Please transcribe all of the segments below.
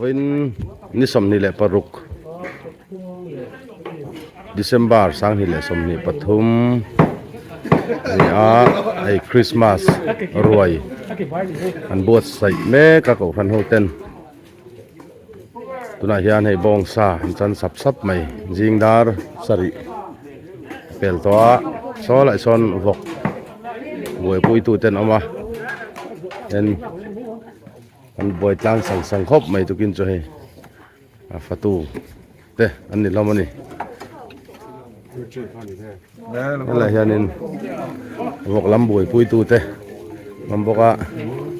วินนี่สมนี่แหละปรุกDecember สังนี่แหละสมนี่ปทุมนี่ไอ้คริสต์มาสรวยอันบวชใส่แม่กะกพันโฮเต็นตุนาเฮียนให้บองซาจันสับใหม่จิงดาร์สริเปลตัวซอละซอนวกบวยปุยตูเต็นออกมาเห็นอันบวยตั้งสังคบใหม่ตุกินจ่อยฟาตูเต้อันนี้เรามานี่นั่นแหละเฮียนินบอกลำบวยปุยตูเต้มันบอกว่า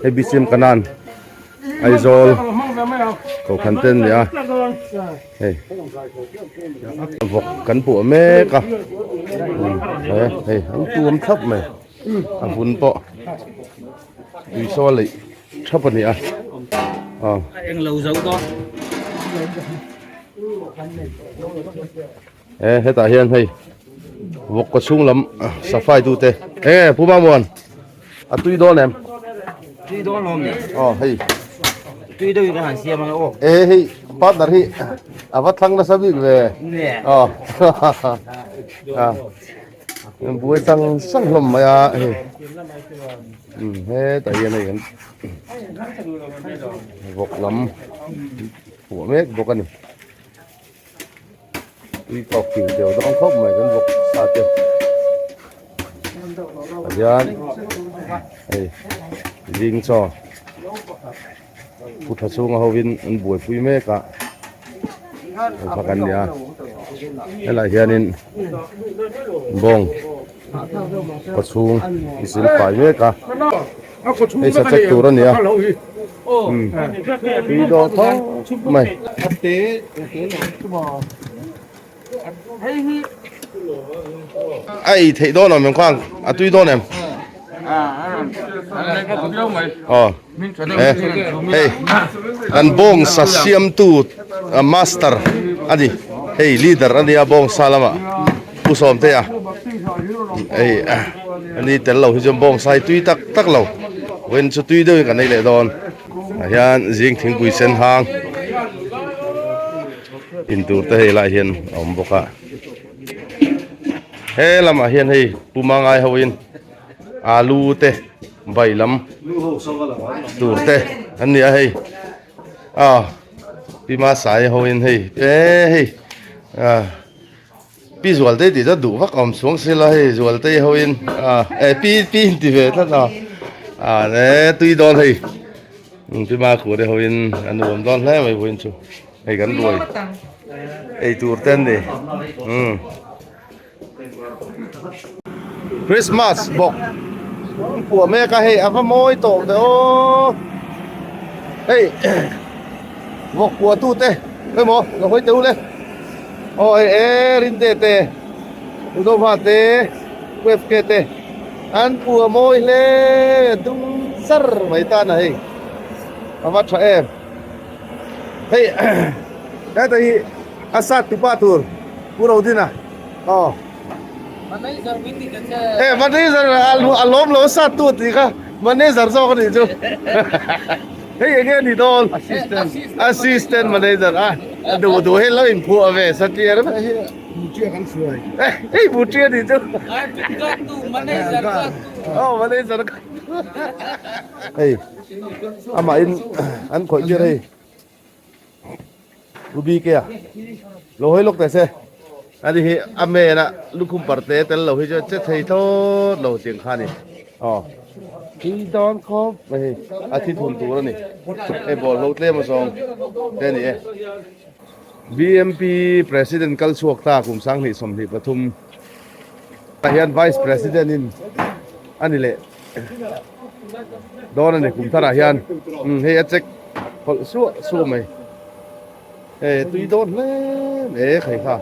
ให้บิซิมกันนันไอโซลก็คันเต้นเนี่ยเฮ้ยบอกกันผัวแม่ก็เฮ้ยอันตัวมันทับไหมอันฝุ่นเปาะอีโซเลยทับปะเนี่ยanh lâu dấu con hết tại hiện hay vọc có sung lắm sắp phai tu tê phú ba muôn tuy đó em tuy đó luôn hay tuy đâu cái hàng xe mà ô hay bắt đặt hi vắt thăng nó sắp bị về nè buổi tăng sang lắm mà hết tại hiện này vọc lắm của mấy vọc anh đi cọc kiểu đều nó không mày con vọc xa tiêu gian riêng cho phút thật xuống hậu viên ăn buổi phui mê cả phải cần nha đây là hiện in bông có xuống thì xin phải mê cả đây sẽ check tour nha đi đó thôi mày ai thấy đó là mình khoan tuy đó em anh bong sa siam tu master anh hey leader anh bong salama usom thế hey anh tel lâu thì bong sai tuy tắc lâu when cho tuy đâu cái này lại đòn hiện riêng thỉnh bùi sen hang in tur te lại hiện ông bốc à he làm à hiện hay pumang ai hawin alu te bảy lắm tur te anh nia hay pima sai hawin hay hay pi zual te thì rất đủ vắc om xuống xe là hay zual te hawin pi thì về thật nào đấy tuy đòn hay pima của đây hawin anh uống đòn thế mày hawin chú hay gắn đuôi tur ten đi Christmas bọc của mẹ cả hệ áp môi tổ đó hey bọc của tu tê đây mò nó hơi tiêu lên ôi rin tê tê đâu mà tê quẹp kê tê ăn của môi lên tung sar mấy ta này bắt cho em hey đây thì asat tu patur pura udina manager alom lo satu tika manager so kan itu hey again idol assistant manager do hello impu ave satir butia kan suai hey butia itu manager hey ama in an khoi kia đây ruby kia lo hoi lok taise anh thì ame na lúc không parte tel lâu hay cho chết thấy thôi lâu tiếng khan này khi đón khó vậy thì thùng tủ rồi này em bỏ lâu thêm một song đây này BMP President kal suak ta cùng sang thì som thì pathum hiện Vice President in anh lệ đó này cùng ta hiện hay check số mày tuy đón đấy khai pha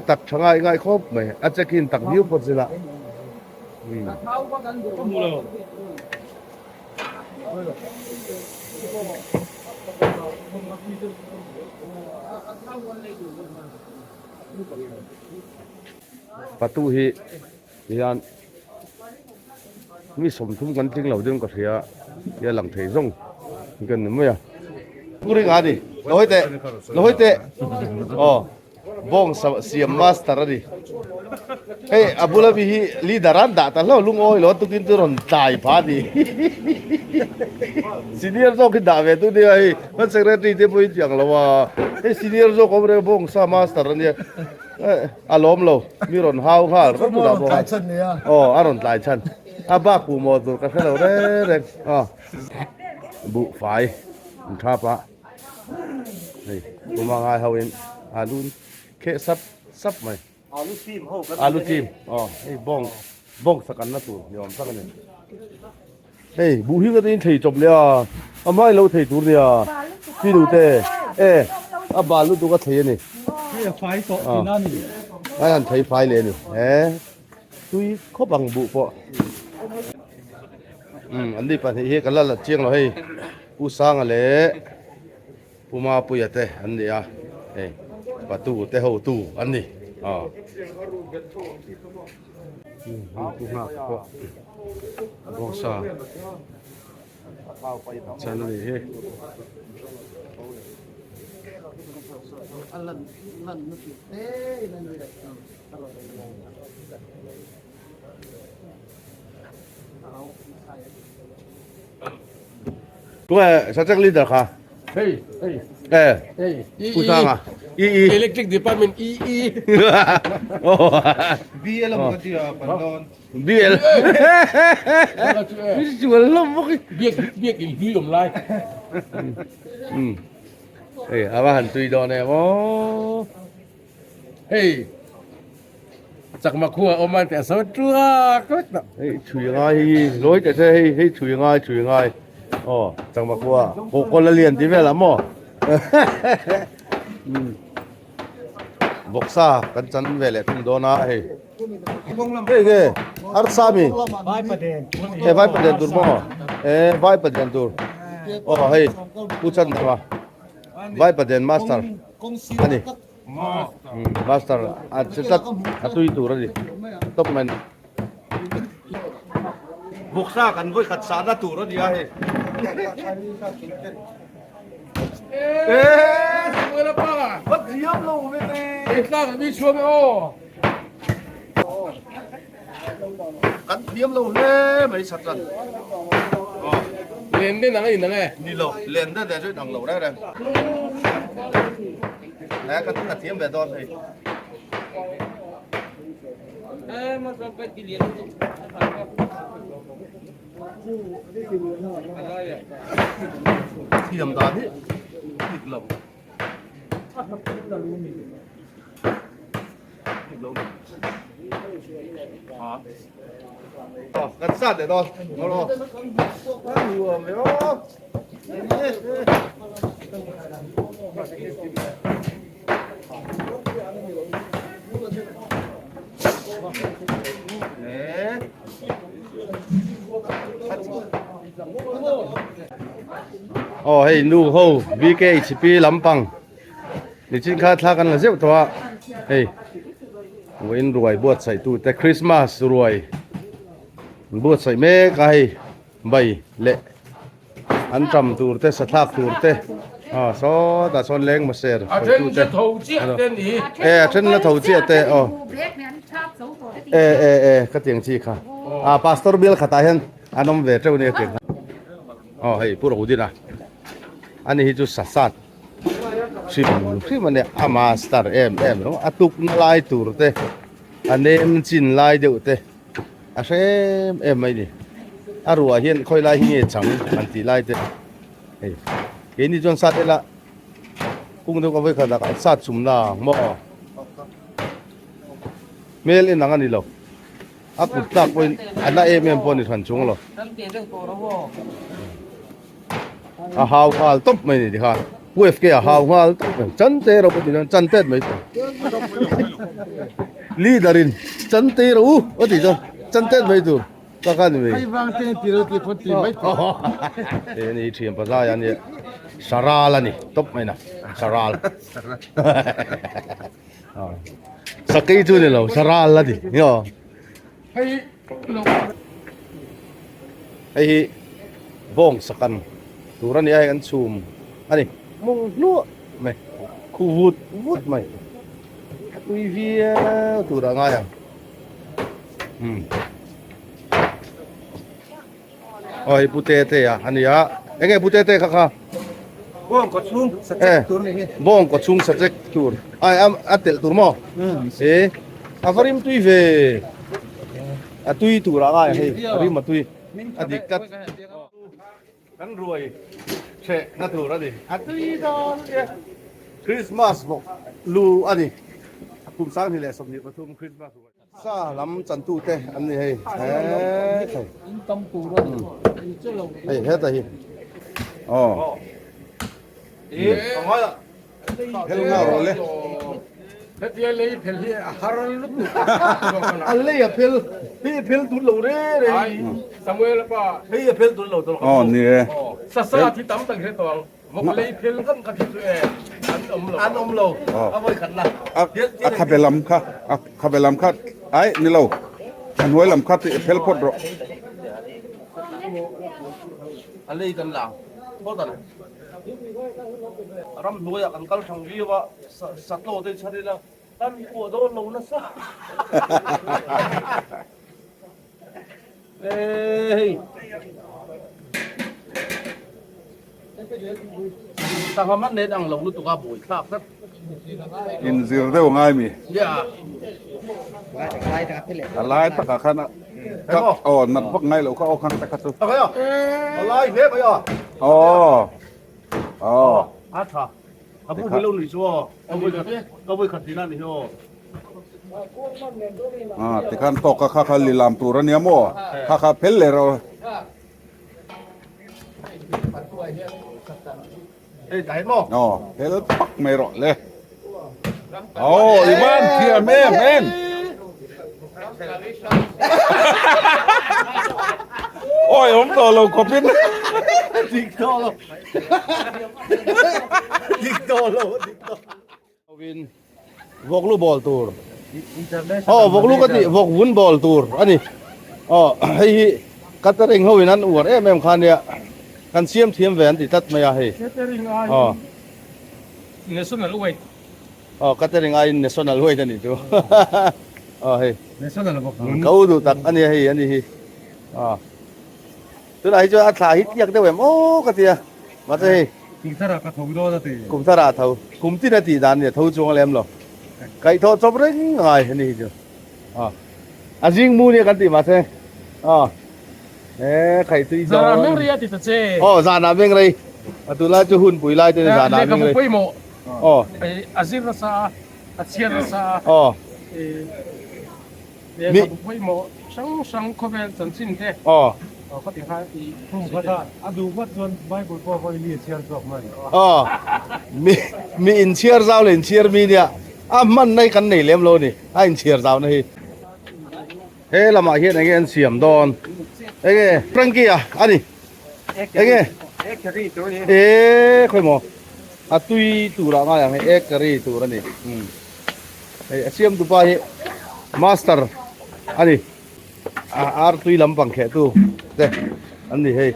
tak changai ngai khop mai check-in tak view pot zila patu hi hian mi som thum kan tling lo ding ka thia ya lang thei zong gần mới à cú đi ngã đi lối tệ bong siam master đi hey Abu Dhabi hi leaderan da ta lo lung oi lo tu kin tu ron tai pha đi senior zo ki da ve tu đi ai man secretary te poi chang lo wa hey senior zo ko re bong sa master ni alom lo mi ron hau kha ko tu da bo aron tai chan ba ku mo tu ka khalo re bu phải tháp á này cũng mang ai hậu in luôn kệ sắp mày alu chim hey bong sakan na tu yom sakan này hey bu hi cái thầy chụp le mai lâu thầy tu le phi đủ tê ba lu tu cái thầy này phải có thì nó nè ai ăn thầy phải lên này tuy có bằng bu po anh đi pan hi cái là chiang rồi hey u sang à lẽ u ma pu ya te anh đi à hey ba tu te ho tu anh đi tu ha po bong sa chân này hey đúng rồi sao chắc leader hả Hey, u sang à Electric Department EE. bia là một cái pandon bia jual lắm cái Biếc in lùm lai. apa hantui đó này bố Hey, chắc mà khua ôm anh tại sao chưa có đó. chui ngay lối cái thế chui ngay chẳng mà qua bộ con là liền tí về lắm mò bốc sa cần chân về lại không đó na cái arsami vai paden tur mò vai paden tur tu chân mà vai paden master anh master chắc tui tur đi top man bốc sa cần với khát sa đã tur rồi đi ai Semua apa? bắt diam luôn bên đây Kita ni cuma oh. cắn diam luôn nè mấy sạt chân Lên đến nắng gì nắng này? đi lầu lên đó để rồi đằng lầu đấy đây nè cắn diam về đó thì mas sampai dilihat diam đó thì thịt lầu cắn sát để đó nó lo vừa mới đó hey nu ho VKHP Lampang ni chin kha thla kan la zeu to hey win ruai buat sai tu te Christmas ruai buat sai me kai bai le an tram tur te sathak tur te so ta son leng ma ser Trên sẽ thầu chiếc tên gì? trên là thầu chia te cái tiếng chi kha pastor bill khata hen anom ve treu ne ke hey puro din anh ấy chú sát sát khi mà này master em nó atuk lai tur te anh em chín lai đều te xem em mấy đi rùa hiện khơi lai hiện chẳng anh tí lai te cái này chọn sát đấy là cũng đâu có với khả năng sát sum na mò mail in nangan nilo aku tak poin ana em pon ni than chung lo hào hào top mày đi ha UFK hào hào chân tê rồi bây giờ chân tê mấy leaderin chân tê rồi ở thì sao chân tê mấy tuổi ta cái này Hai bang tên tiro ti pun ti mai. thế này chuyện bây giờ này Saral này top mày nè Saral sakay tu nila Saral lah di yo Hey, hey bong sakan ตัวนี้ให้กันซูมอันนี้มุงลั่วไหมคูวุดไหมตุยเวียตัวละง่ายโอ้ยปุเตเตอ่ะอันนี้อ่ะเอ็งไงปุเตเตค่ะ Gua kau cung sejak turun ni. Bom ko chung sajek tur ai am atel tur mo afarim tui ve atui tur anga he arim atui adikat kan ruai che na tur adi atui don ye Christmas bo lu adi kum sang ni le som ni pathum Christmas sa lam chan tu te an ni he In tâm turun. Itu loh. hey he ta hi oh Hello, le. thế thì lấy phèn thì haral lúc Alle ya pel tu lo re re. Samuel pa Hey ya pel tu lo to. Oh, nè. sa sa thì tắm tầng thế toàn một lấy phèn rất là thích An om lo. A voi khat la. Khá về làm khá. Khá về làm khá. Ai, nè lâu. Anh nói làm khá thì phèn phốt rồi. Alle kan la. Bo ta. Ram lo ya kan kal thang vi wa sa to te chari la. Tan ko do lo na sa. Hey. Ta ha mat ne dang lo lu tu ka boi khap kat. In zir đâu ngay mi. Ya. Alai tất cả khá nè. Ồ, nặt bắt ngay lâu khá ô khăn tất cả tu. Ta ka yo. Alai ve ba yo. Ồ. Ồ. À thà, à bố phải lâu nữa chứ, à bố khát tiền này chứ. À, thì khăn tóc khá khá lì làm tu ra nhá mò. Khá khá phèn lệ rồi. Ê, đại mò. Ồ, phèn bắt mày rồi lệ. Ồ, Ivan, kìa men. Ôi, ông tờ lâu có biết. Dictolo. Win, vok lu ball tour. Oh, vok lu kati, vok win ball tour. Ani, oh, hey, catering ho winan uar. Em khan ya, kan siam thiam ven ti tat maya hey. Oh, national way oh, catering ai national way tani tu. Oh, hey. national bok Kau tu tak ani hey ani hi. Ah. Tu lai cho atha hit yak de wem o katia. Ma te kita ka thong do da ti kum thara thau. Kum ti na ti dan ne thau chung lem lo. Kai tho chop ring ngai ni jo. Ah. Ajing mu ne kan ti ma te. Ah. Kai tu jo. zara meng ria ti ta che Oh, zana beng rei. Atula chu hun pui lai te zana le ka beng rei. poi mo Oh. azir sa achian sa Oh. le ka poi mo sang ko vel chan sin te Oh. ko ti ha ti Kum kata. Aduh, buat tuan baik buat kau ini siar sok mari. Oh. Mi in cheer zao le in cheer mi dia. À man nay kan nei lem lo ni. A in cheer zao na hi. He lama hian anh en siam don. Ege Frankie à, ani. Ege. Ekari tu ni. E khoi mo. A tui tu ra nga yang e kari tu ra ni. E siam tu pa hi master. Ani. Ar tui lam pang khe tu. De. Ani he.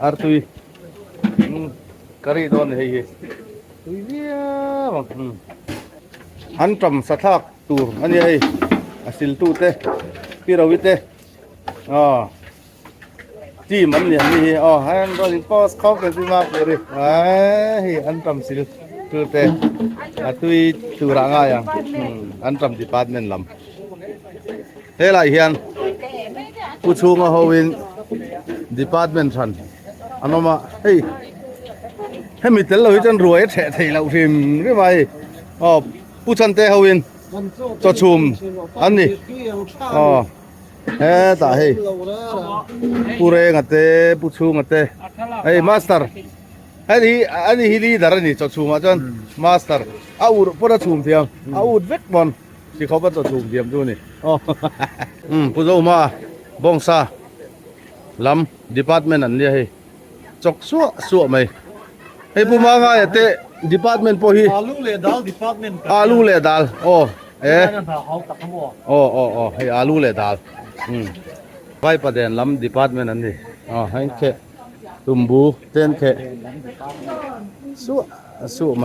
Ar tui. Kari don he. Tui bia bang. An tram sa thak tur ani ai asil tu te pirawit te ti man lian ni han rolling post khop ke ma peri ai an tram sil tu te atui tura nga yang an tram department lam he lai hian pu chunga howin department than anoma hey hemi tel lo hi chan ruai the thei lo phim ke mai pu chan te howin cho chum an ni he ta he pu re ngate pu chu ngate hey master ani hi leader ni cho chuma chan master ur pora chum thiam ur vet bon si kho pa cho chum thiam tu ni pu zo ma bongsa lam department an ni he chok su mai hey pu ma nga te department po hi Alu le dal department. alu le dal Jangan tahu tak kamu. Hey alu le dal vai pa den lam department an ni hai khe ตุ่มบูเต้นแค่สู้ไหม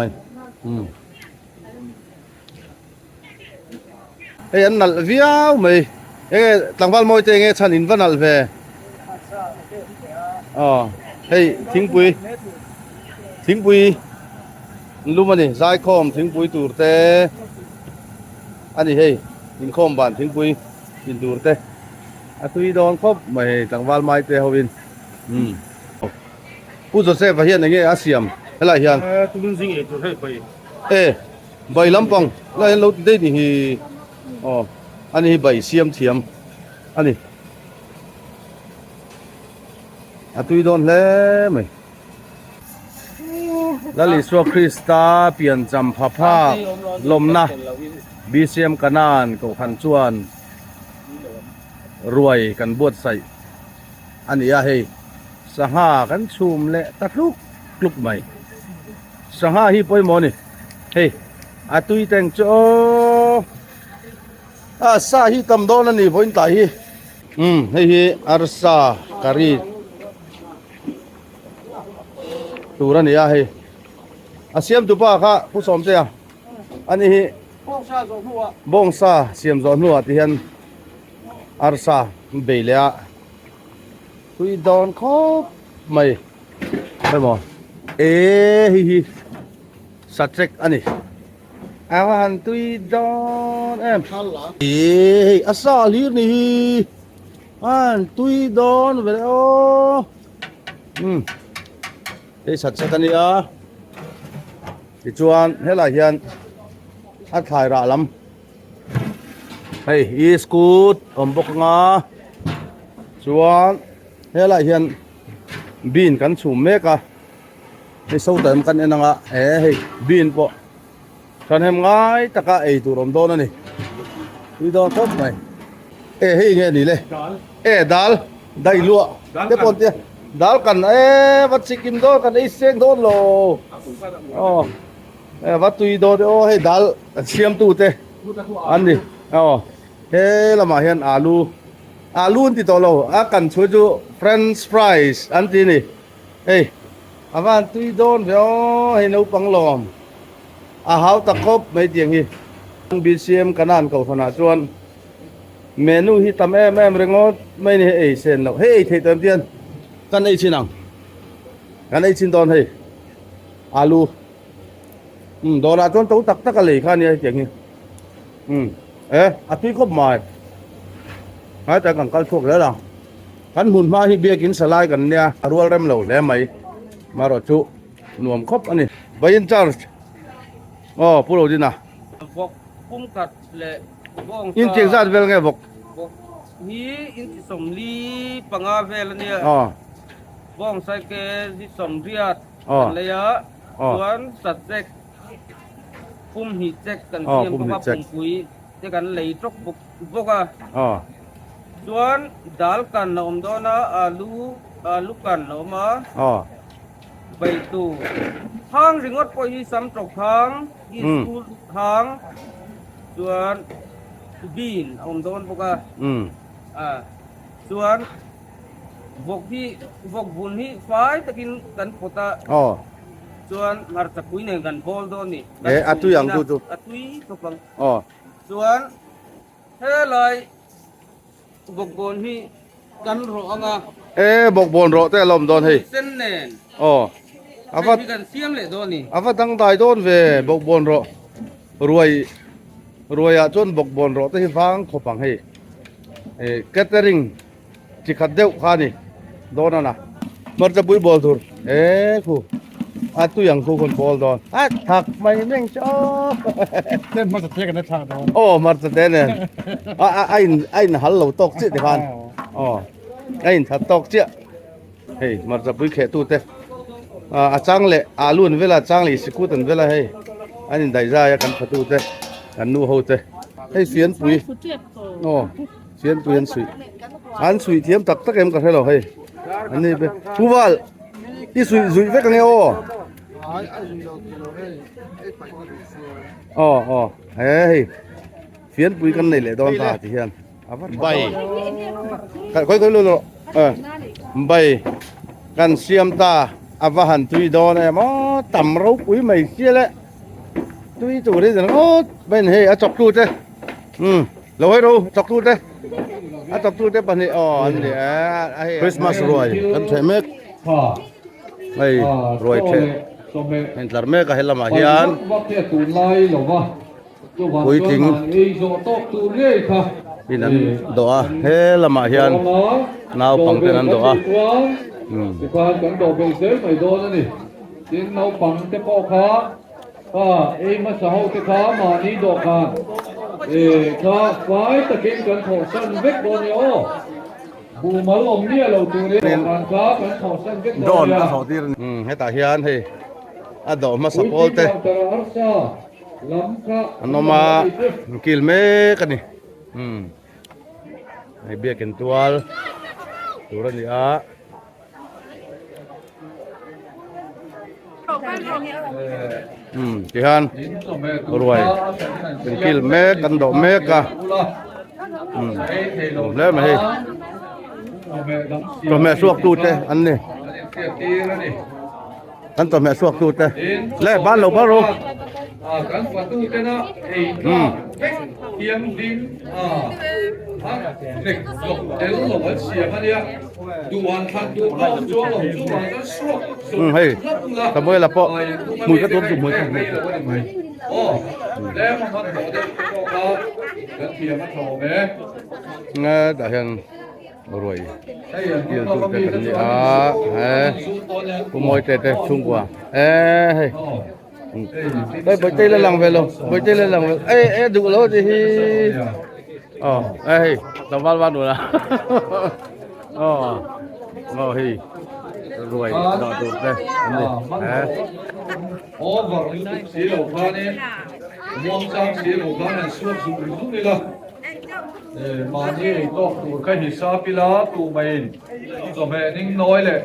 เอ้ยอันนั้นเวียวไหมเอ้ยตั้งวันมวยเตงเอ้ยฉันอินวันนั้นเว้อ๋อเฮ้ยทิ้งปุยรู้มั้ยนี่สายคอมทิ้งปุยตูร์เตอันนี้เฮ้ยทิ้งคอมบ้านทิ้งปุยกินตูร์เตอะตุยโดนครบไม่ตั้งวันไม่เตะเขาวินผู้สดเสพเฮียนอย่างเงี้ยอาเซียมอะไรเฮียน ตุลุนซิงเอตุให้ไป เอ้ใบลำปองแล้วเห็นเราได้นี่อ๋ออันนี้ใบเสียมอันนี้อะตุยโดนแล้วไหมแล้วลิสวคริสตาเปลี่ยนจำพาลมนะบีเซียมกันนานกับพันชวนรวยกันบวชใส่อันนี้เฮ้สหากันชุมเละตัดลูกกลุกใหม่สหาฮีปอยมอนี่เฮ้อาตุยแต่งโจสาฮีตำโดนนี่พอยตายเฮ้อาร์ซาการีตูรันนี่เฮ้อาเซียมตุป้าค่ะผู้สมเจ้าอันนี้บงซาเซียมจอนหัวที่เห็นอาร์ซาเบลเลียตุยดอนครบไม่หมดสัตว์เซ็กอันนี้อาวันตุยดอนอาซาลีนี่อันตุยดอนเวลโอสัตว์เซ็กอันนี้ที่จวนเฮล่าเฮียนอัดถ่ายระลำอีสกูดบกงาจวนเฮล่าเฮียนบินกันสูมเมกะให้สู้เติมกันเองนะบินปะฉันเห็นง่ายตะกะตัวรมโดนนี่ที่โดนครบไหมเงี้ยนี่เลยดัลได้ลัวได้ปนเตี้ยดัลกันวัดสิกิมโดนกันเสียงโดนโลอ๋อวัดตุยโดนให้ดัลเสียมตูเตอันนี้ละมาเห็นอาลูที่ตัวเรากันช่วยจูเฟรนช์ฟรายส์อันที่นี่อาวันตุยโดนเดี๋ยวให้นูปังลมหาวตะคบไม่เจียงฮีบีซีเอ็มกันนั่นเขาขนาดส่วนเมนูที่ทำแม่เรงดไม่เนี่ยเส้นเราเทเติมเตียนกันชินังกันชินตอนอาลูโดนอาจวนตู้ตักเลยข้านี่เจียงฮีอาทิตย์ครบหมายแต่กันก็ช่วงแล้วล่ะกันหุ่นมาที่เบียกินสลายกันเนี่ยรัวเริ่มเหล่าแล้วไหมมารอจุหน่วมครบอันนี้ไปยินจาร์พูดเอาดินะบอกปุ้มกัดเลยยินเจียงซาดเวลไงบอกนี่อินที่สมลีปังอาเวลเนี่ยบ้องใส่เกที่สมเรียดเลยส่วนสัตว์เจ็กปุ้มหิเจ็กกันเทียมเพราะว่าปุ้มคุยเจกันเลยจกบกส่วนดัลกันนมโดนะอาลูกันนมาใบตูทางริงวัดปอยซ้ำตกทางอีสกูทางส่วนบีนอมโดนพวกส่วนพวกบุญที่ฝ่ายตะกินกันปตาส่วนมาตะกุยเนี่ยกันบอลโดนนี่อัตุยังดูอัตุยทุกคนส่วนเฮ้เลยพวกบุญที่กันรองบอกบอลรอแต่ลมโดนเส้นเน่นอาว่าตั้งใจโดนเวบอกบอลรวยจนบอกบอลรอแต่ที่ฟังขบังแคทเตอริงจิขัดเดียวข้านี่โดนนะมันจะบุยบอลถูกคู่ตุยังคู่คนบอลโดนถักไม่แม่งชอบเล่นมาสเตกันในทางโดนมาสเตนเนี่ยไอ้หันเหล่าตกเจี๊ยเดี๋ยวพันไอ้ถ้าตกเจี๊ยมันจะบุยแค่ตู้เต้จังเลยลูนเวลาจังเลยสกุตันเวลาอันนี้ได้ใจกันประตูเต้กันนู่หัวเต้เสียนปุ๋ยเสียนปุ๋ยอันสุยเทียมตักเอ็มกันให้เราอันนี้เป็นผู้ว่าที่สุยเวกันเนี่ยเสียนปุ๋ยกันนี่แหละโดนตาที่เห็นใบค่อยๆรู้ใบ กันเสียมตาอวหันตุยดอนมอต่ำเราปุ๋ยไม่เสียแล้วตุยตัวนี้แต่โอ้เป็นเฮอจอกตูเต้เราให้รู้จอกตูเต้จอกตูเต้ปันนี้อ๋ออันนี้คริสต์มาสรวยกันใช่ไหม ค่ะ ไม่รวยเช่เห็นสารเมฆก็เห็นละมาเฮียน ว่าแค่ตูนไล่หรอวะ คุยจริง เอ้ยโซโตตูนเลยค่ะ ที่นั้นดอเฮละมาเฮียนนาวปังเป็นนั้นดอ สิพากันดอกเป็นเสือไม่โดนนี่จินเอาปังเตปอขาเอ้มาสาวเตขามานี่ดอกกันขาฝ่ายตะกินกันถอดสั้นเวกโดนโยบูมาลงเนี่ยเราตัวนี้ดอกกันขากันถอดสั้นเวกโดน เขาที่ให้ตาเฮียนให้ดอกมาสปอลเตอันนมากิลเมกันนี่ให้เบียกันตัวนี้ที่ฮันรวยเป็นกิลเมกันดอกเมกะแล้วมาให้ตัวแม่สวกตูเตอันนี้กันตัวแม่สวกตูเตแล้วบ้านเรากันประตูเตนะเทียมดินเด็กหลบเดี๋ยวหลบเสียมาเนี่ยดูวันทันดูเข้าจ้วงหลงจ้วงก็สวกเฮ้ยทำไมล่ะพ่อมือก็ตุ้มมือกันโอ้แล้วมันโถเด็กก็แล้วเทียมมาโถแม่แต่ยังรวยเกี่ยวกับมีกันกูมวยเตะชุ่มกว่าเฮ้ยไปเตะละลังเวลไปเตะละลังเวลดูแล้วดิอ๋อเฮ้ยต้องบ้านดูนะอ๋อเฮ้ยรวยดอกดูเลยโอ้บอกสีเหลืองฟ้านี่มองจากสีเหลืองฟ้าเนี่ยสวยสุดเลยล่ะมาที่ก็ตัวใครหิซาปิลาตัวไม่ตัวแม่นิ่งน้อยเลย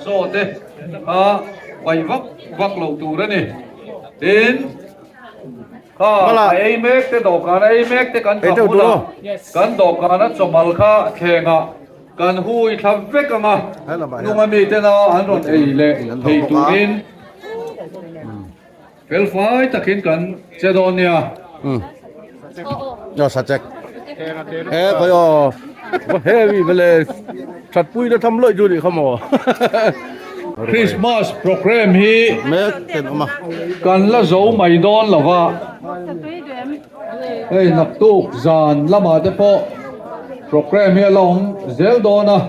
โซ่เด้ไปวักเหล่าตัวนั่นนี่เดินไอ้เมฆเตดอกกันไอ้เมฆเตกันขับหุ่นกันดอกกันนั้นสมัลค่าแข่งกันหุยทำเวกกันนุ่มมีเตน่าอันรถไอ้เล่ไอ้ตัวนี้เฟลไฟตะกินกันเจดอนเนี่ยยอดสัจจ์ก็ยอเฮ้ยมาเลยสัตว์ปุ้ยจะทำเลยดูดิเขาหมอคริสต์มาสโปรแกรมฮีเมฆเต็มมากันละโจไม่โดนหรอวะเฮ้ยนักตุกจานละมาเฉพาะโปรแกรมฮีลองเซลโดนะ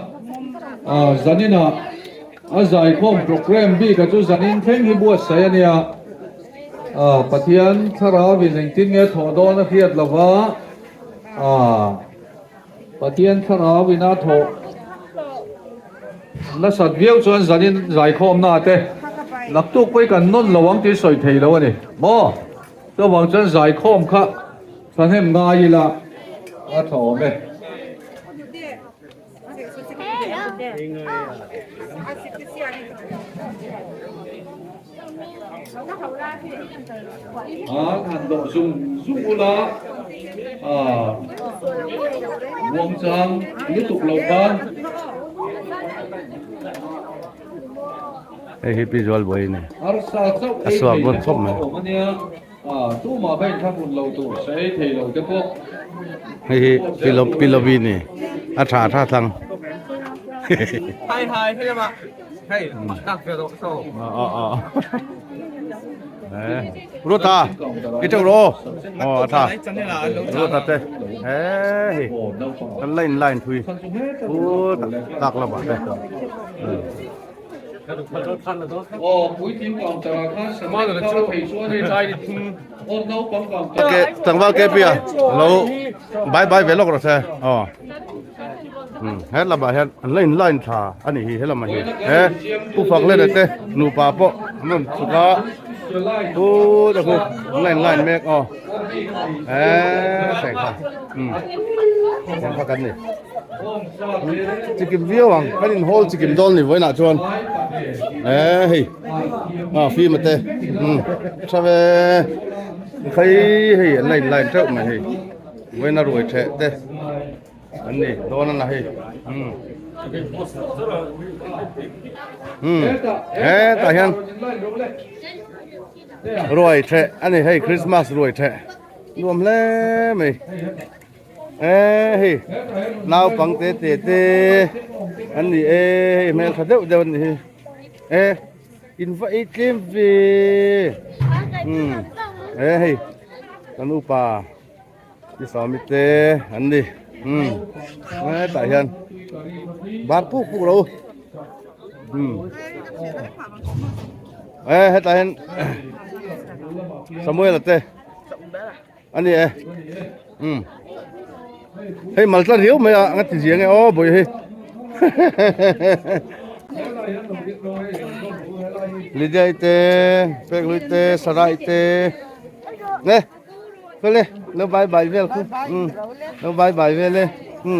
จันนี่นะใจข้อมโปรแกรมบีกับจูจันนินเพ่งฮิบัวเสียเนี่ยปฏิญาณทาราวินตินเงี้ยถอดอนเพียรละวะปฏิญาณทาราวินาถอแล้วสัตว์เบี้ยวจนจันนินใจข้อมนาเตนักตุกไปกันนนระวังที่สอยเทแล้วนี่บ่ระวังจนใจข้อมค่ะฉันเห็นง่ายละถอไหมทันโดซุ่มละวงจังยุตุกเหล่ากันฮิปปี้จอลบอยนี่สวกบนส้มเลยตู้มาเป็นข้าบุญเราตัวใช้เทเราจะพวกปิโลบีนี่อาชาท่าทางไฮให้มาให้ตักเฟโรโซรู้ตาอีเจ้าโรท่ารู้ตาเต้เฮ้ยกันไล่ทุยโอ้ตักระบาดเลยโอ้คุยทีมของแต่ละท่านสามารถเข้าไปช่วยได้โอ้เราปั๊มปั๊มตั้งว่าแกเปียเราบายเวลอกเราใช่อ๋อเฮ็ดละบาเฮ็ดไล่ท่าอันนี้เฮ็ดละมาเฮ้ผู้ฟังเล่นเต้หนูป่าปะมันสุดละโอ้ตะคุไล่เมฆอ๋อแข่งค่ะแข่งกันนี่จะกินวิวอ่ะไม่ได้โหจะกินโดนนี่ไว้หน้าชวนเฮ้ยฟีมาเต้ใช่ไหมใครเฮ้ยไล่เจ้ามาเฮ้ยไว้หน้ารวยเต้อันนี้โดนนั่นนะเฮ้ย ตาเฮียนรวยแท้อันนี้ให้คริสต์มาสรวยแท้รวมแล้วไหมเฮ้ยนาวปังเตเตอันนี้แม่ขัดเดี๋ยวนี้อินฟาอิทิมฟีเฮ้ยกันอุปาที่สามิเตอันนี้ตาเฮียนบาดผู้เราให้ตาเห็นสมุยละเต้อันนี้ให้มาสักเดียวไม่งั้นติดเสียงไงโอ้บ่อยเฮ้ลิเดียเต้เป็กลุยเต้สระเต้เนี่ยก็เลยแล้วบายบายเวลคือแล้วบายบายเวลเลย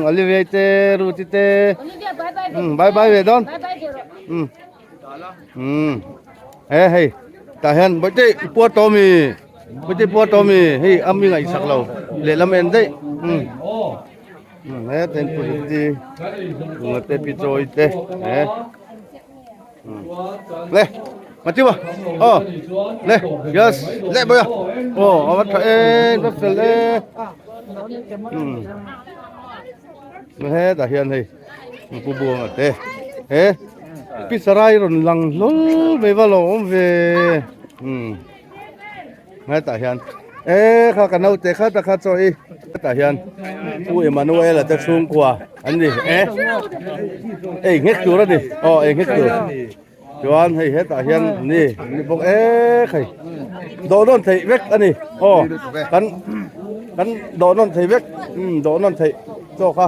อลิเวียเต้รูติเต้บายบายเวดอนเฮ้ยตาเห็นบ่ได้ปวดตัวมีบ่ได้ปวดตัวมีเฮ้ยอามีไงสักเราเละละเมนได้เต็นปุติเตปิโตอิเตเลยมาจิวะเลย yes เลยบ่ยเอามานับเสร็จเลยตาเห็นเฮ้ยปูบัวมาเต้พิสารายรอนลังลไม่ว่าลงเวตาเห็นข้ากันเอาเตะข้าตะข้าจอยตาเห็นผู้เอ็มานูเอลจะสูงกว่าอันนี้เงี้ยตัวละดิเงี้ยตัวจวนให้ตาเห็นนี่บอกใครโดนนไทยเวกอันนี้กันโดนนไทยเวกโดนนไทยโซ่ค่ะ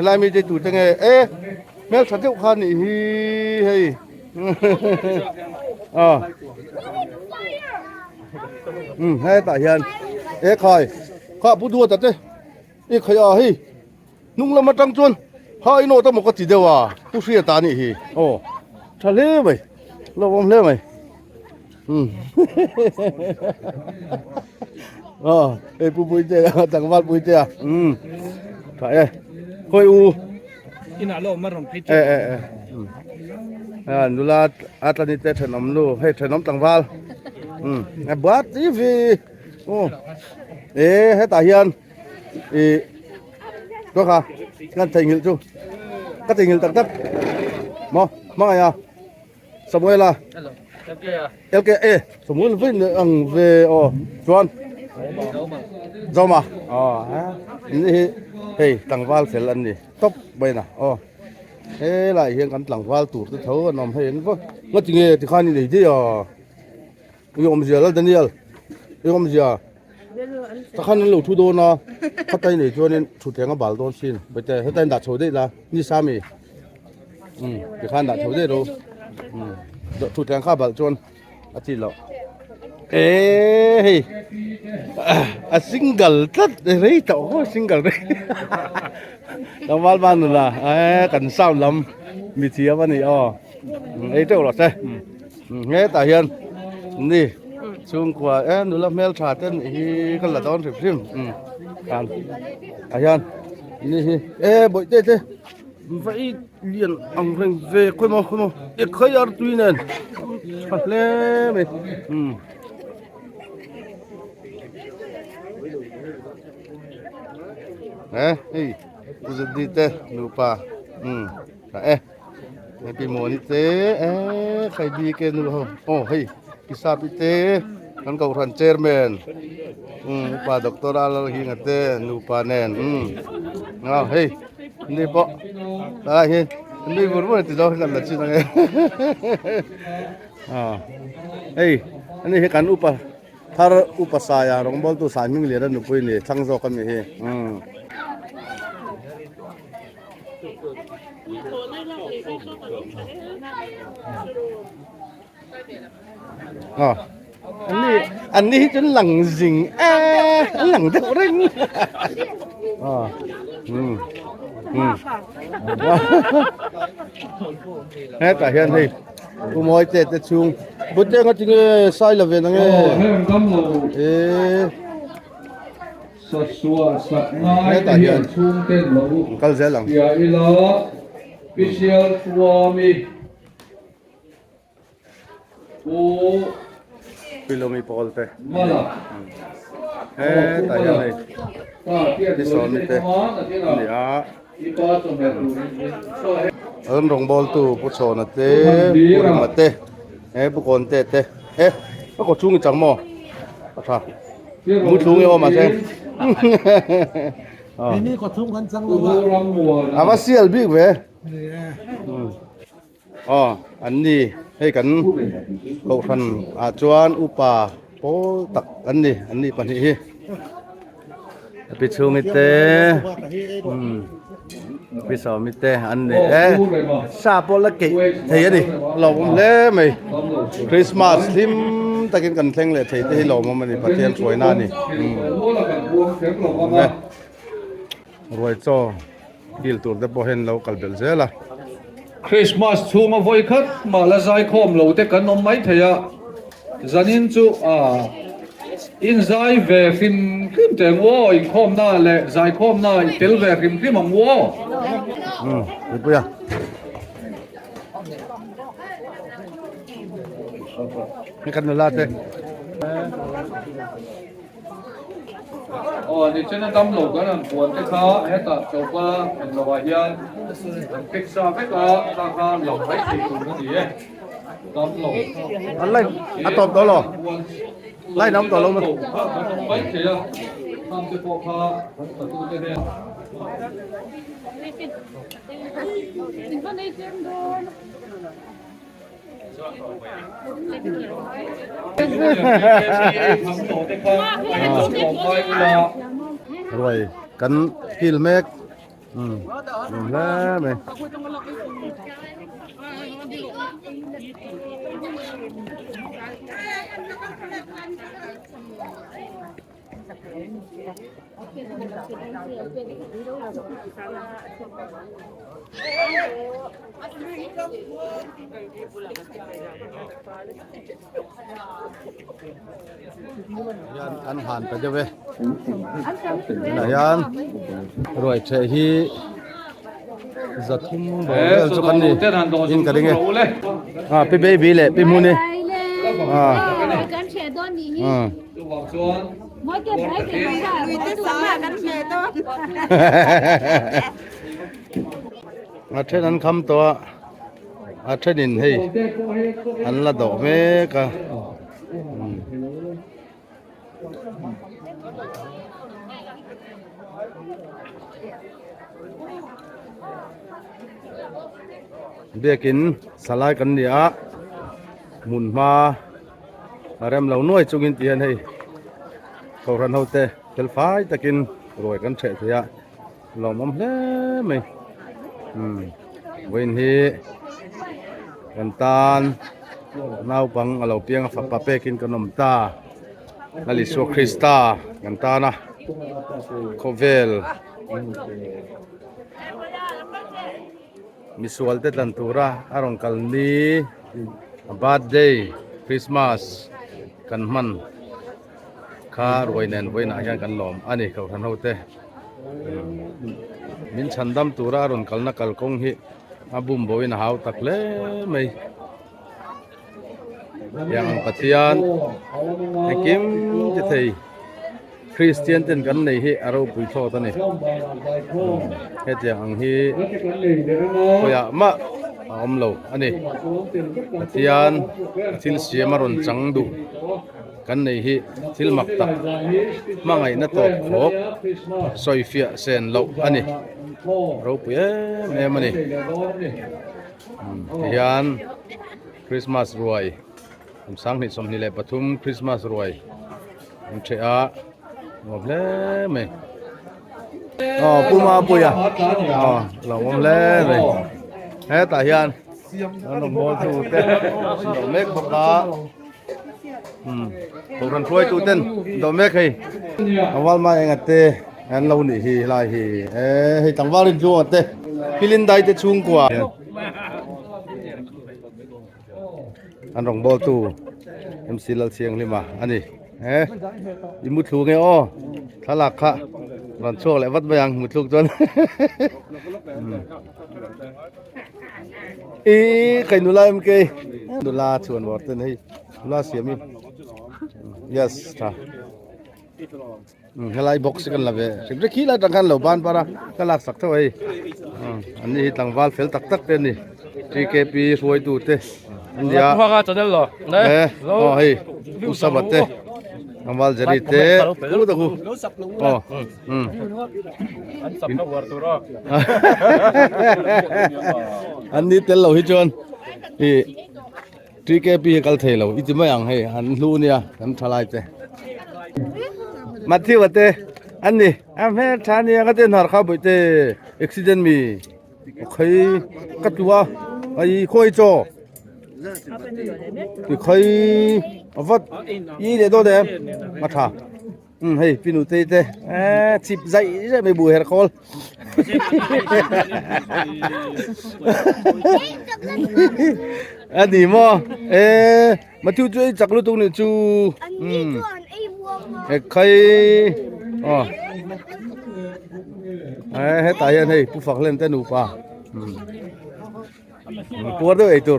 ลายมีใจตู่จังไงแม่สัตว์เจ้าข้านี่เฮ้ยให้ตาเฮียนคอยข้าผู้ดูแต่เต้ขยะเฮ้ยนุ่งละมาจังจวนให้โน่ตั้งหมกติเดียวผู้เสียตานี่ทะเลไหมเราวงเล่ไหมผู้ปุ้ยเจ้าจังหวัดปุ้ยเจ้าไปคอยอูอินาโลมารงพิจินุลาอาตานิเตถนอมลูให้ถนอมต่างวาลบัดทีวีให้ตาเฮียนก็ค่ะกันถิงหิลจูกันถิงหิลตักตักมาไงสมุยล่ะเอลเกสมุยวิ่งเวชวนจอมานี่เฮ้ยต่างวาลเสร็จแล้วนี่ตบไปนะlại hiệnกันหลังว่าตูดเท่านำให้เห็นว่าก็จริงๆที่ข้านี่เลยที่ยอมเสียแล้วเดนิเอลยอมเสียถ้าข้านั้นหลุดทุโดนนะข้าใจนี่ชวนนี่ชุดแทงกับบาลโดนชินไปแต่ถ้าใจดัดโชว์ได้ละนี่สามีที่ข้าดัดโชว์ได้รู้ชุดแทงข้าบาลชวนอาทิตย์ละซิงเกิลตัดเลยต่อซิงเกิลเลยเราบ้านนั่นล่ะกันเศร้าลำมีเสียวันนี้เจ้าหรอใช่ตาเฮียนนี่ช่วงกว่าดูแลเมลชาเต้นกันละตอนสิบกันตาเฮียนนี่บ่อยเต้ไปเรียนอังกฤษเวคุยมั้งเคยอ่านตุยนั่นเล่ไหมUdah di teh lupa, tapi mau ni teh, kayak di kan dulu, kisah teh kan kau ran chairman, lupa doktor lagi ngate lupa nen, ini pok, ini baru nanti dah kan lagi nang, ini kan lupa, thar lupa saya, orang bol tu saming lihat lupa ini, cangso kan ni,อันนี้จนหลังสิงหลังเท่าเร่งแต่เห็นที่กูมอยเจ็ดชุงบุตรก็จริงใส่ละเวียนนั่ง สัดส่วนสักง่ายเหียนชุ่มเต้นหลง kal zel lang เสียอีละพิเศษตัวมีโอ้ pilo mi pol te มาละ ta yan ai ก็เทียบ ที่ โด สอย น ใน นี่เต ตัวนั่นที่เรา ni a อีกาสมัยดูนี่ช่วย ơn rong bol tu pu so na te pu ma te pu kon te te nó có chung chẳng mò sao mu chung yo mà xem ini ko thum kan chang ตัว lo รำมัว à mà siêu big về anh đi hay cần cậu phần chuan upa po tak anh đi phần hi bị chung mi te bị sao mi te anh đi sa po la kị thấy đi lòng lẽ mày Christmas lim ta kiến cần thèn lệ thấy thì lòng mà mình phát hiện suy na nè rồi cho điều tuổi đã bỏ hen lâu cả bel dễ là คริสต์มาสชูมาไว้คัดมาละใจคอมเราแต่กันนมไม่เทียจันนินจูอินใจเวฟิมคริมแต่งวัวอินคอมหน้าและใจคอมหน้าเตลเวฟิมคริมมังวัว itu ya ini kan nulat deh อ๋อนี่เช่นนั้นตำรวจก็นั่นควรที่เขาให้ตัดจบว่าเป็นระบายยันพิกซาไม่ก็ราคาหลงไม่ติดตัวนั่นเองตำรวจ anh lên anh tôm đó rồi lấy nóng tôm luôn mà ไม่เทียทำจะพอพาประตูจะเนี่ย rồi cắn km lá mày ăn hàn phải cho về này ăn rồi chạy hi giật không bỏ cho con đi in cả đi nghe pe baby lệ pe mua đi Kan share don ni hi. ตัวบอกชวน Moi ke bhai ke manga. Ui tu sama kan share to. trên ăn khăm to trên nhìn hay ăn là đổ mê cả bia kín salai cần đi á mùn ma em lâu nuôi chung in tiền hay cầu răn hậu tê tel phái ta kín rồi cần chạy thì á lòng mắm lé mày Win hi kantan nau pang alo piang fa papekin kanom ta naliso Krista kantana kovel misual te tantura arong kalni birthday Christmas kan man kha roinen voina hian kan lom ani ko than hote min chandam tura ron kalna kalkong hi abum boin hau takle mai yang patian kim je thei Christian ten kan nei hi aro pui tho ta ni he jang hi koya ma om lo ani patian til siamaron changdu kan nei hi til makta mangai na to khok soifia sen lo ani ro pu me mani hian Christmas ruai sang ni som ni le pathum Christmas ruai thea ngom le me puma puya lo ngom le me he ta hian nó mo tu te do mek ba tụi rắn phơi tụi tên đồ mẹ khi awal mai anh ate anh lâu nỉ hi lại hi hi tăng vào lên chuông ate pilin dai te chung qua anh rong bol tu em xin lal siang lima anh đi อิมุทุกไงอ้อทะลักค่ะรอนโชคแหละวัดบยังมุทุกจนใครนุลาเอ็มเกนุลาชวนบอกเต้นให้นุลาเสียมิ yes ท่าเฮลัยบ็อกซ์กันละเว้ยสิ่งที่ขี้ละตั้งกันเหล่าบ้านปะนะก็ลักสักเท่าไหร่อันนี้ตั้งวาลเฟลตักตักเป็นนี่ TKP สวยดูเต้อันเดีย 화가 전el로. อ๋อเฮ้ยอุสบัตเต้ตั้งวาลจริตเต้รู้ตะกูอ๋อsabno warturo. อันนี้เต้นเราฮิจวนที่ TKP กัลเทเราอีจิไม่ยังให้อันรู้เนี่ยอันทลายเต้มาที่วัดเต้อันนี้แม่ชาเนี่ยก็เต้นหาข้าวไปเต้อุบิเหตุมีใครกัดตัวไอ้คุยโจใครวัดยี่เด็ดโดเดมมาท่าเฮ้ยพี่หนูเต้เต้ชิบใจจะไม่บูเฮอร์คอลอันนี้มั้งมาจู่จู่จักรุตรงนี้จู่ใครอ๋อให้ตายยันให้ผู้ฝักเล่นเต้นอุปาปวดด้วยไอ้ตัว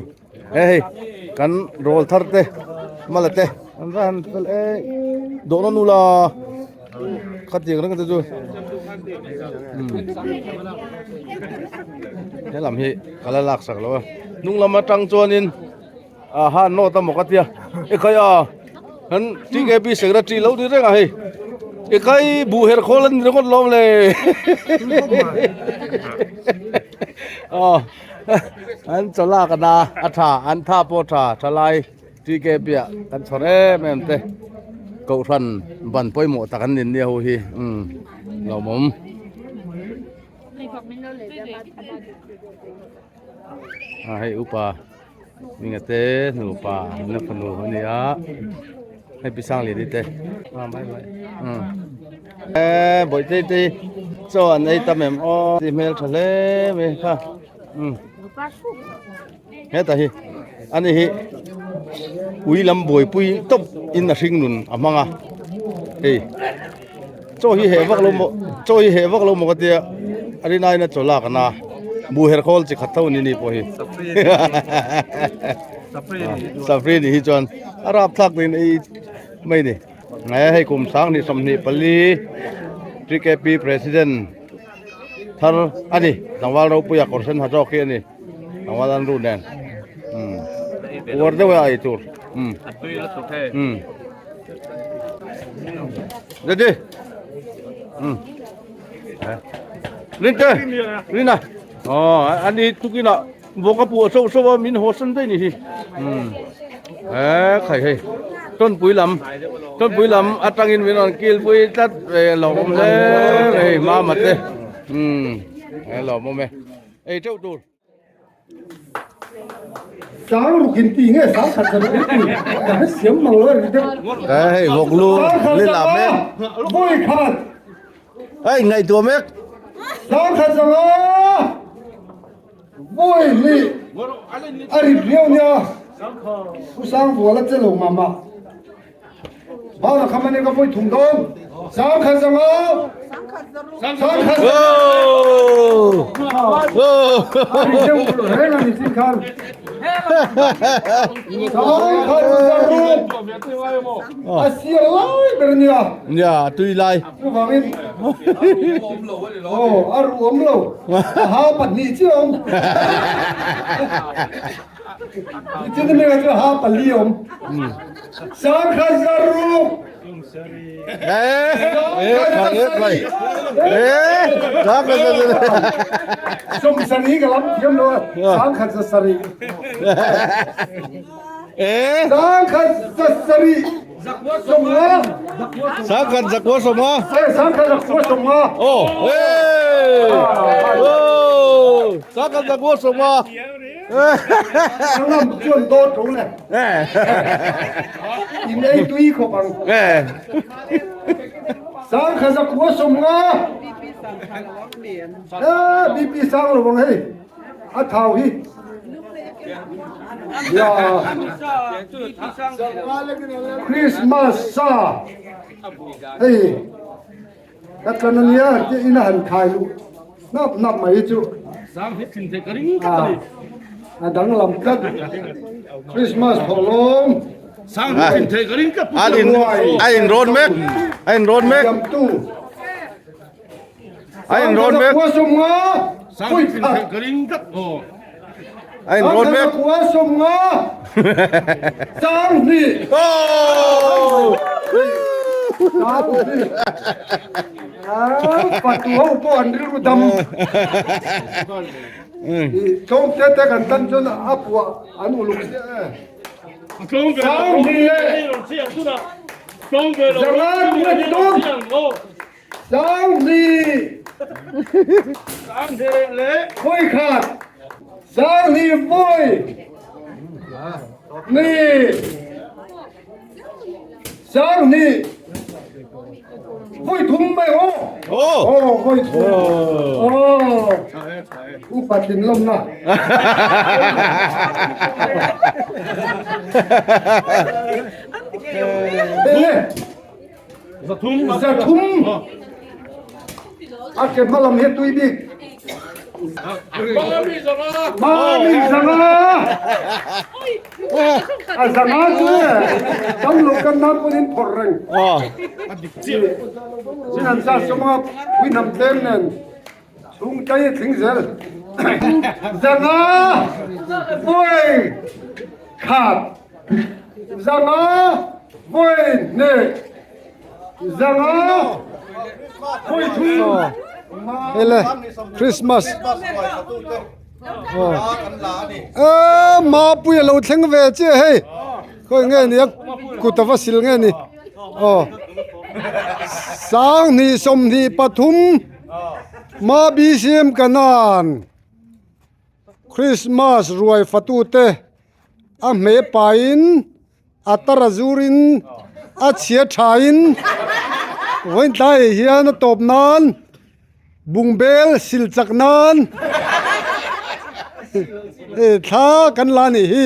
กันโรลทัดเต้มาละเต้อันนั้นเป็นโดนนูลาขัดยังนั่งกันจู่ให้ลำฮีกันละลักสักแล้วนุ่งลำมาตั้งจวนินฮานโนตั้มหมกเตียใครฮันที่แกปีเสกระตีแล้วดีเรื่องอะไรใครบูเฮร์คอลันเรื่องคนล้มเลยอ๋ออันจะลากันนะอัฐาอันท่าโพธาทลายที่แกปีกันสอนแม่นเต้กูทันบันป่วยหมดตะกันนินเดียวฮีเราหมุนให้อุปามีเงินเต้หนูป่านักพนุคนนี้ให้ไปสร้างเลยดิเต้ไม่บ่อยเต้สอนไอ้ตาแม่อ๋อที่เมลทะเลไหมค่ะเฮ้ยแต่ฮีอันนี้ฮีอุ้ยลำบ่อยปุยตบอินน่ะสิ่งนุ่นอ่ะมั้งอ่ะเฮ้ยโจ้ฮีเหวักลมโจ้ฮีเหวักลมก็เดียอันนี้นายน่ะโจลากันนะบูเฮร์คอลจิขัดเท่านี้นี่พอฮีสัฟรีนี่จวนอาราบทักนี่ไม่นี่ไงให้กลุ่มสังนี่สมนิปลีทริกเอปีประธานท่านอันนี้สังวาลเราปุยกอร์เซนฮัจจอกนี่สังวาลันรูนแดนวอร์เดวไอตูร์เด็ดดิลินเต้ลินนะอ๋ออันนี้ทุกินะบอกกับปู่โซ่มินโฮสันได้นี่ใครให้ต้นปุ๋ยลำอัตังอินวินอนกิลปุ๋ยตัดหลอมเลยมาหมดเลยหลอมมั้ยเจ้าตัวสาวลูกกินตีไงสาวขัดกันตีแต่ให้เสียงมังเลยบอกลูเล่นลำเนี่ยบุ้ยขัดไงตัวเม็กสาวขัดจังอ่ะบุ้ยนี่อะไรเปรี้ยวเนี่ยผู้สร้างหัวแล้วจะลงมาบ้านเราคำนี้ก็บุ้ยถุงดงสาวขัดจังอ่ะสาวขัดอันนี้เจ้าเฮ้ยนั่นสิครับสาวขัดจังอ่ะเสียไล่แบบนี้อ่ะเนี่ยตุยไล่ผู้ฟังนี่โอ้อารมณ์เราหาปันนี่เจ้านี่จะไม่ก็จะหาปันเลี้ยงสาวขัดจังรักกันเลยสมสรีกันล้ำเทียมเลยสามขัดสรีสามขัดสรีสมว่าสามขัดสักวัวสมว่าสามขัดสักวัวสมว่าโอ้สามขัดสักวัวสมว่าทั้งนั้นชวนโตตรงเลยอินไอตุยขบังสามขัดสักวัวสมว่าบีปีสังหรือบังเฮ้ยอัฐาวฮี ya จุดที่สร้าง Christmas sa hey katlanania ke inahan thailu nap mai chu Sang hit sin te karing adang lam kat Christmas tholom Sang hit sin te karing ka anh rôn mếch yam tu anh rôn mếch kwa som nga Sang hit sin te karing ka anh rôn mếch kwa som nga sang ni oh sang ni patu ho po andru dam chom te kan tan chon apwa anu luk Kong ve sang ni Kong ve sang ni Sang de le khôi khát sang ni vui ni sang ni vui thum mai ô vui thum u phát triển lông na za thum ake malam he tu ibi mami zanga zanga tu tam lokan na punin porreng sinan sa suma winam tenen sung kai thingzel zanga boy khat zanga boy ne zanga boy thu ele Christmas ma pui lo thleng ve che hey khoi nge ni ku ta vasil nge ni sang ni som ni pathum ma bi sim kanan Christmas ruai fatute a me pain atara zurin a chia thain wen dai hian top nan bungbel silchak nan tha kan la ni hi